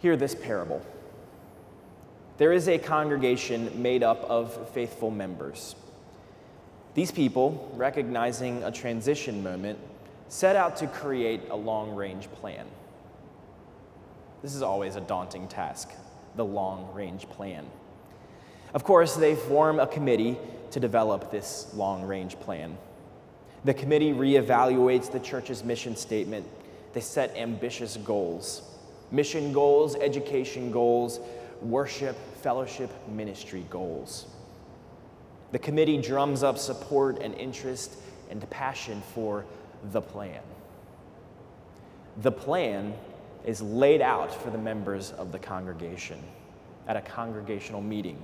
Hear this parable. There is a congregation made up of faithful members. These people, recognizing a transition moment, set out to create a long-range plan. This is always a daunting task, the long-range plan. Of course, they form a committee to develop this long-range plan. The committee reevaluates the church's mission statement. They set ambitious goals. Mission goals, education goals, worship, fellowship, ministry goals. The committee drums up support and interest and passion for the plan. The plan is laid out for the members of the congregation at a congregational meeting.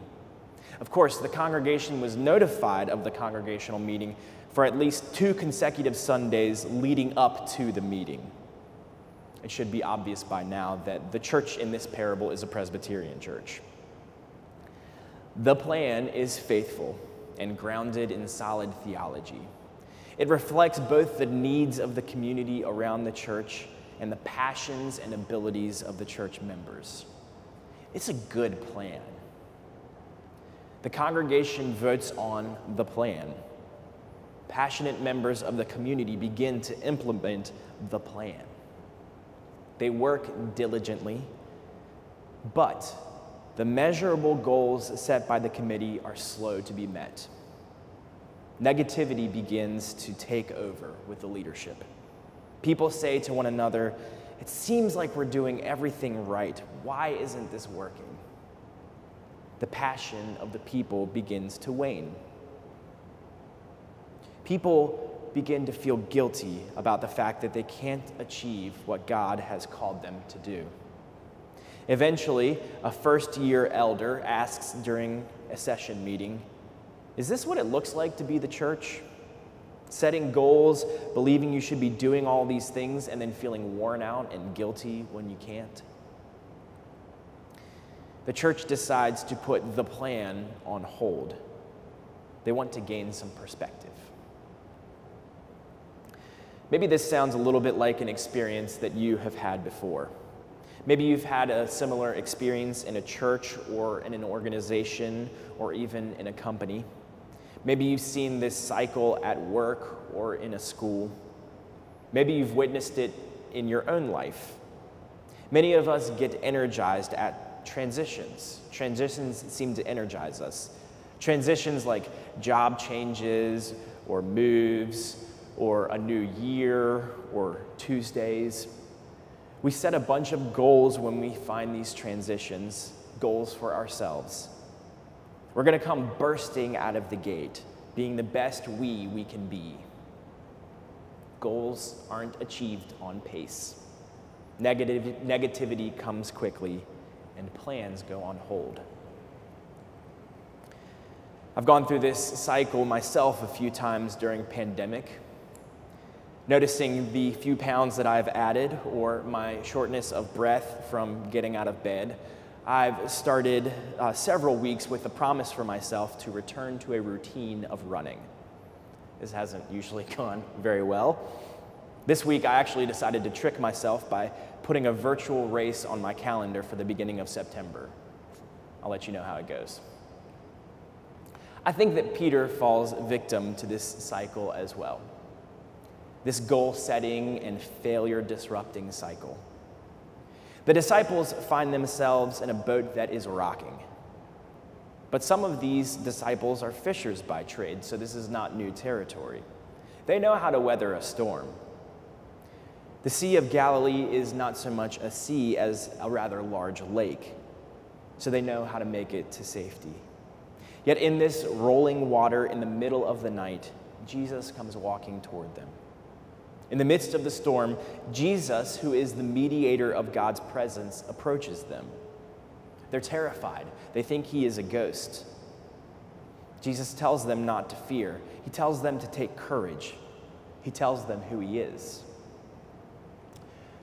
Of course, the congregation was notified of the congregational meeting for at least 2 consecutive Sundays leading up to the meeting. It should be obvious by now that the church in this parable is a Presbyterian church. The plan is faithful and grounded in solid theology. It reflects both the needs of the community around the church and the passions and abilities of the church members. It's a good plan. The congregation votes on the plan. Passionate members of the community begin to implement the plan. They work diligently, but the measurable goals set by the committee are slow to be met. Negativity begins to take over with the leadership. People say to one another, "It seems like we're doing everything right. Why isn't this working?" The passion of the people begins to wane. People begin to feel guilty about the fact that they can't achieve what God has called them to do. Eventually, a first-year elder asks during a session meeting, "Is this what it looks like to be the church? Setting goals, believing you should be doing all these things, and then feeling worn out and guilty when you can't?" The church decides to put the plan on hold. They want to gain some perspective. Maybe this sounds a little bit like an experience that you have had before. Maybe you've had a similar experience in a church or in an organization or even in a company. Maybe you've seen this cycle at work or in a school. Maybe you've witnessed it in your own life. Many of us get energized at transitions. Transitions seem to energize us. Transitions like job changes or moves or a new year or Tuesdays. We set a bunch of goals when we find these transitions, goals for ourselves. We're going to come bursting out of the gate, being the best we can be. Goals aren't achieved on pace. Negativity comes quickly, and plans go on hold. I've gone through this cycle myself a few times during pandemic. Noticing the few pounds that I've added or my shortness of breath from getting out of bed, I've started several weeks with a promise for myself to return to a routine of running. This hasn't usually gone very well. This week, I actually decided to trick myself by putting a virtual race on my calendar for the beginning of September. I'll let you know how it goes. I think that Peter falls victim to this cycle as well. This goal-setting and failure-disrupting cycle. The disciples find themselves in a boat that is rocking. But some of these disciples are fishers by trade, so this is not new territory. They know how to weather a storm. The Sea of Galilee is not so much a sea as a rather large lake, so they know how to make it to safety. Yet in this rolling water in the middle of the night, Jesus comes walking toward them. In the midst of the storm, Jesus, who is the mediator of God's presence, approaches them. They're terrified. They think he is a ghost. Jesus tells them not to fear. He tells them to take courage. He tells them who he is.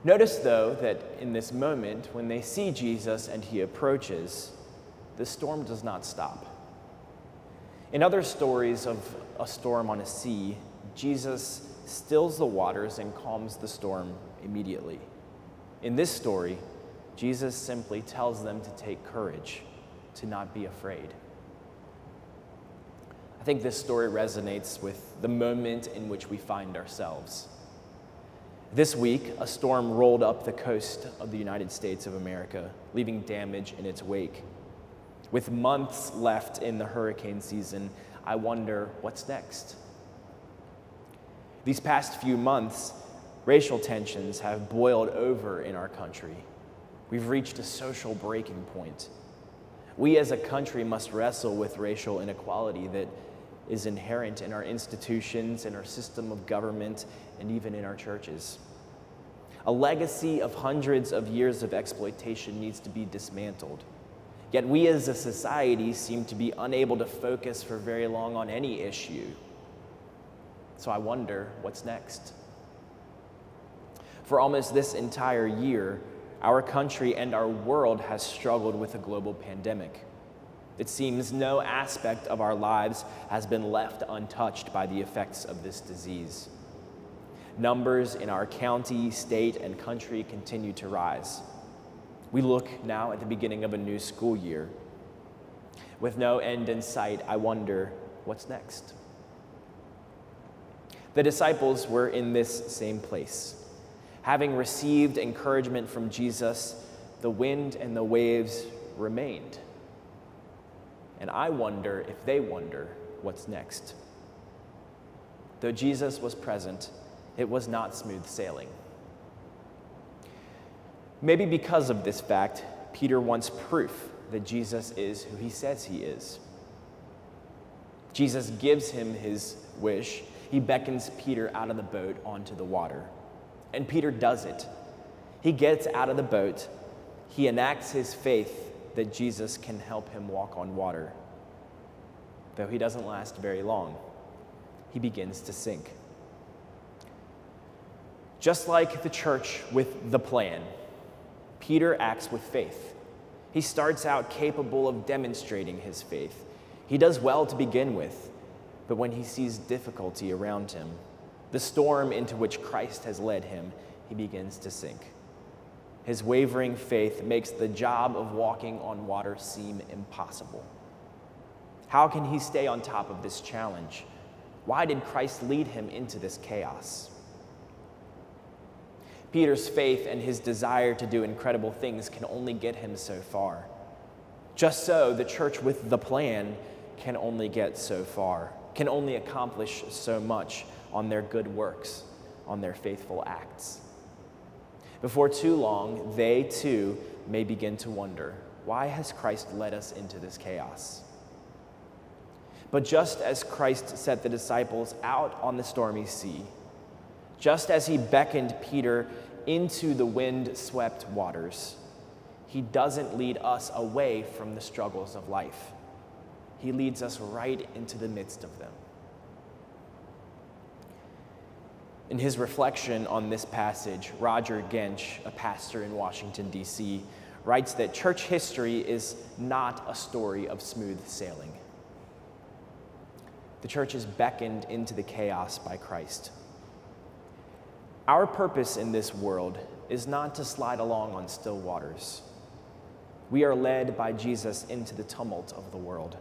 Notice, though, that in this moment, when they see Jesus and he approaches, the storm does not stop. In other stories of a storm on a sea, Jesus stills the waters and calms the storm immediately. In this story, Jesus simply tells them to take courage, to not be afraid. I think this story resonates with the moment in which we find ourselves. This week, a storm rolled up the coast of the United States of America, leaving damage in its wake. With months left in the hurricane season, I wonder what's next. These past few months, racial tensions have boiled over in our country. We've reached a social breaking point. We as a country must wrestle with racial inequality that is inherent in our institutions, in our system of government, and even in our churches. A legacy of hundreds of years of exploitation needs to be dismantled. Yet we as a society seem to be unable to focus for very long on any issue. So I wonder, what's next? For almost this entire year, our country and our world has struggled with a global pandemic. It seems no aspect of our lives has been left untouched by the effects of this disease. Numbers in our county, state, and country continue to rise. We look now at the beginning of a new school year. With no end in sight, I wonder, what's next? The disciples were in this same place. Having received encouragement from Jesus, the wind and the waves remained. And I wonder if they wonder what's next. Though Jesus was present, it was not smooth sailing. Maybe because of this fact, Peter wants proof that Jesus is who he says he is. Jesus gives him his wish. He beckons Peter out of the boat onto the water. And Peter does it. He gets out of the boat. He enacts his faith that Jesus can help him walk on water. Though he doesn't last very long, he begins to sink. Just like the church with the plan, Peter acts with faith. He starts out capable of demonstrating his faith. He does well to begin with, but when he sees difficulty around him, the storm into which Christ has led him, he begins to sink. His wavering faith makes the job of walking on water seem impossible. How can he stay on top of this challenge? Why did Christ lead him into this chaos? Peter's faith and his desire to do incredible things can only get him so far. Just so, the church with the plan can only get so far, can only accomplish so much on their good works, on their faithful acts. Before too long, they too may begin to wonder, why has Christ led us into this chaos? But just as Christ set the disciples out on the stormy sea, just as he beckoned Peter into the wind-swept waters, he doesn't lead us away from the struggles of life. He leads us right into the midst of them. In his reflection on this passage, Roger Gensch, a pastor in Washington, D.C., writes that church history is not a story of smooth sailing. The church is beckoned into the chaos by Christ. Our purpose in this world is not to slide along on still waters. We are led by Jesus into the tumult of the world.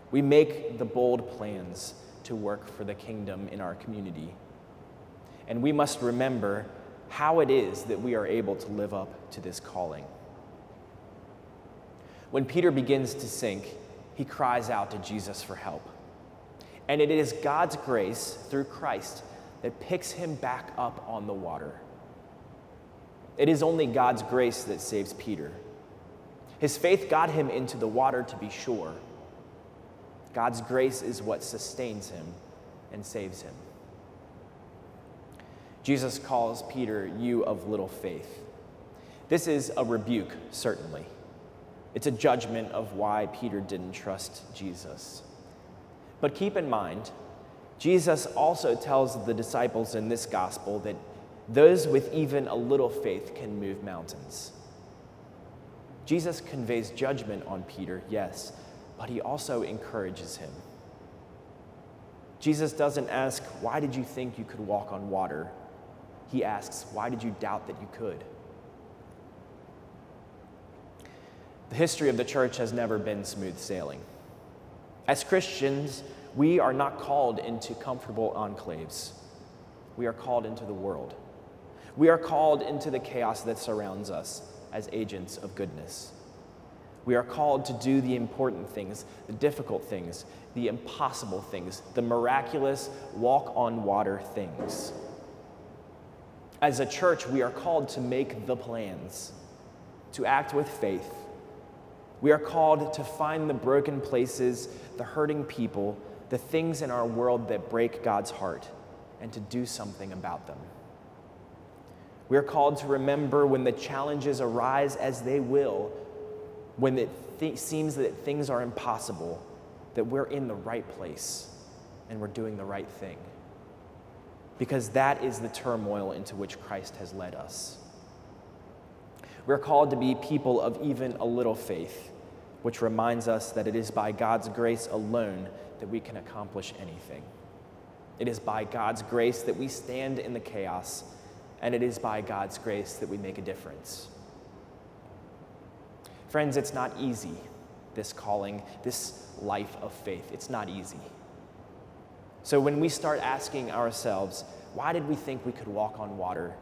We make the bold plans to work for the kingdom in our community. And we must remember how it is that we are able to live up to this calling. When Peter begins to sink, he cries out to Jesus for help. And it is God's grace through Christ that picks him back up on the water. It is only God's grace that saves Peter. His faith got him into the water, to be sure. God's grace is what sustains him and saves him. Jesus calls Peter, "You of little faith." This is a rebuke, certainly. It's a judgment of why Peter didn't trust Jesus. But keep in mind, Jesus also tells the disciples in this gospel that those with even a little faith can move mountains. Jesus conveys judgment on Peter, yes, but he also encourages him. Jesus doesn't ask, "Why did you think you could walk on water?" He asks, "Why did you doubt that you could?" The history of the church has never been smooth sailing. As Christians, we are not called into comfortable enclaves. We are called into the world. We are called into the chaos that surrounds us as agents of goodness. We are called to do the important things, the difficult things, the impossible things, the miraculous walk on water things. As a church, we are called to make the plans, to act with faith. We are called to find the broken places, the hurting people, the things in our world that break God's heart, and to do something about them. We are called to remember when the challenges arise, as they will, when it seems that things are impossible, that we're in the right place and we're doing the right thing. Because that is the turmoil into which Christ has led us. We're called to be people of even a little faith, which reminds us that it is by God's grace alone that we can accomplish anything. It is by God's grace that we stand in the chaos, and it is by God's grace that we make a difference. Friends, it's not easy, this calling, this life of faith. It's not easy. So when we start asking ourselves, why did we think we could walk on water?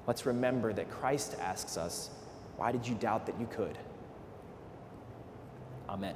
Let's remember that Christ asks us, why did you doubt that you could? Amen.